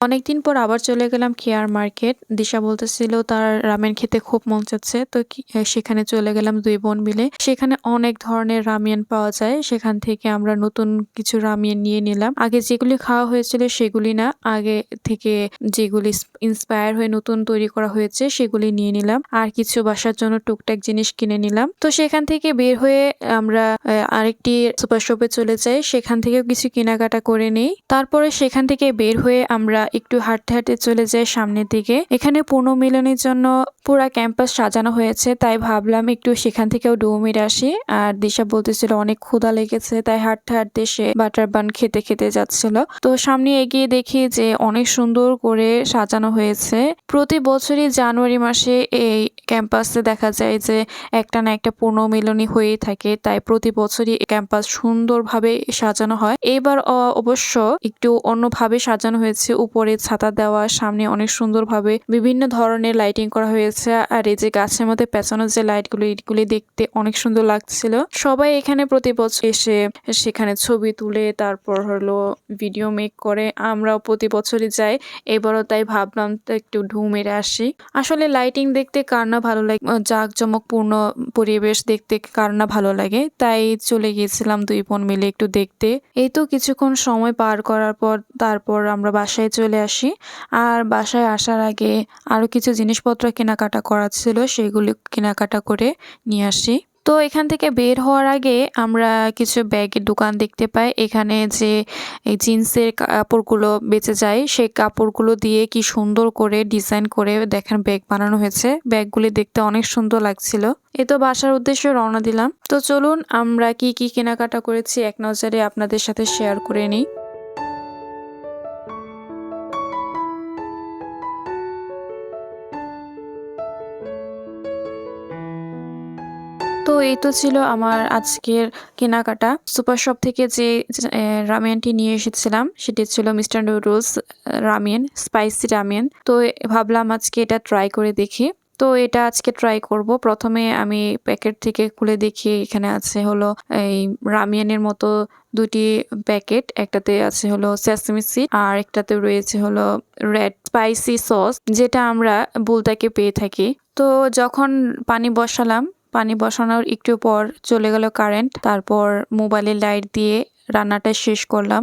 অনেকদিন পর আবার চলে গেলাম কেয়ার মার্কেট। দিশা বলতেছিল তার রামেন খেতে খুব মন চাচ্ছে। তো সেখানে চলে গেলাম ২ বোন মিলে। সেখানে অনেক ধরনের রামিয়েন পাওয়া যায়। সেখান থেকে আমরা নতুন কিছু রামিয়েন নিয়ে নিলাম। আগে যেগুলি খাওয়া হয়েছিল সেগুলি না, আগে থেকে যেগুলি ইন্সপায়ার হয়ে নতুন তৈরি করা হয়েছে সেগুলি নিয়ে নিলাম। আর কিছু বাসার জন্য টুকটাক জিনিস কিনে নিলাম। তো সেখান থেকে বের হয়ে আমরা আরেকটি সুপার শপে চলে যাই। সেখান থেকেও কিছু কেনাকাটা করে নেই। তারপরে সেখান থেকে বের হয়ে আমরা একটু হাঁটতে হাঁটতে চলে যাই সামনের দিকে। এখানে পুনর্মিলনীর জন্য পুরা ক্যাম্পাস সাজানো হয়েছে, তাই ভাবলাম একটু সেখান থেকেও ডুব মেরে আসি। আর দিশা বলতেছিল অনেক ক্ষুধা লেগেছে, তাই হাঁটতে হাঁটতে সে বাটার বান খেতে খেতে যাচ্ছিল। তো সামনে এগিয়ে দেখি যে অনেক সুন্দর করে সাজানো হয়েছে। প্রতি বছরই জানুয়ারি মাসে এই ক্যাম্পাসে দেখা যায় যে একটা না একটা পুনর্মিলনী হয়েই থাকে, তাই প্রতি বছরই ক্যাম্পাস সুন্দরভাবে সাজানো হয়। এবার অবশ্য একটু অন্যভাবে সাজানো হয়েছে। উপরে ছাতা দেওয়া, সামনে অনেক সুন্দরভাবে বিভিন্ন ধরনের লাইটিং করা হয়েছে। আর এই যে গাছের মধ্যে পেঁচানো যে লাইটগুলো, এগুলি দেখতে অনেক সুন্দর লাগছিল। সবাই এখানে প্রতি বছর এসে সেখানে ছবি তুলে তারপর হলো ভিডিও মেক করে। আমরাও প্রতি বছরই যাই, এবারও তাই ভাবলাম একটু ঢু মেরে আসি। আসলে লাইটিং দেখতে কার না ভালো লাগে, জাঁকজমকপূর্ণ পরিবেশ দেখতে কার না ভালো লাগে, তাই চলে গিয়েছিলাম ২ বোন মিলে একটু দেখতে। এই তো কিছুক্ষণ সময় পার করার পর তারপর আমরা বাসায় চলে আসি। আর বাসায় আসার আগে আরো কিছু জিনিসপত্র কেনাকাটা করার ছিল, সেগুলি কেনাকাটা করে নিয়ে আসি। তো এখান থেকে বের হওয়ার আগে আমরা কিছু ব্যাগের দোকান দেখতে পাই। এখানে যে এই জিন্সের কাপড়গুলো বেঁচে যায়, সেই কাপড়গুলো দিয়ে কি সুন্দর করে ডিজাইন করে দেখেন ব্যাগ বানানো হয়েছে। ব্যাগগুলি দেখতে অনেক সুন্দর লাগছিল। এই তো বাসার উদ্দেশ্যে রওনা দিলাম। তো চলুন আমরা কি কি কেনাকাটা করেছি এক নজরে আপনাদের সাথে শেয়ার করে নিই। তো এই তো ছিল আমার আজকের কেনাকাটা। সুপার শপ থেকে যে রামিয়ানটি নিয়ে এসেছিলাম সেটি ছিল mister noodles ramyeon, spicy ramyeon. তো ভাবলাম আজকে এটা ট্রাই করে দেখি। তো এটা আজকে ট্রাই করব। প্রথমে আমি প্যাকেট থেকে খুলে দেখি, এখানে আছে হলো এই রামিয়ানের মতো ২টি প্যাকেট। একটাতে আছে হলো সেসামি সিড আর একটাতে রয়েছে হলো রেড স্পাইসি সস, যেটা আমরা বুলতাকে পেয়ে থাকি। তো যখন পানি বসানোর একটু পর চলে গেল কারেন্ট। তারপর মোবাইলের লাইট দিয়ে রান্নাটা শেষ করলাম।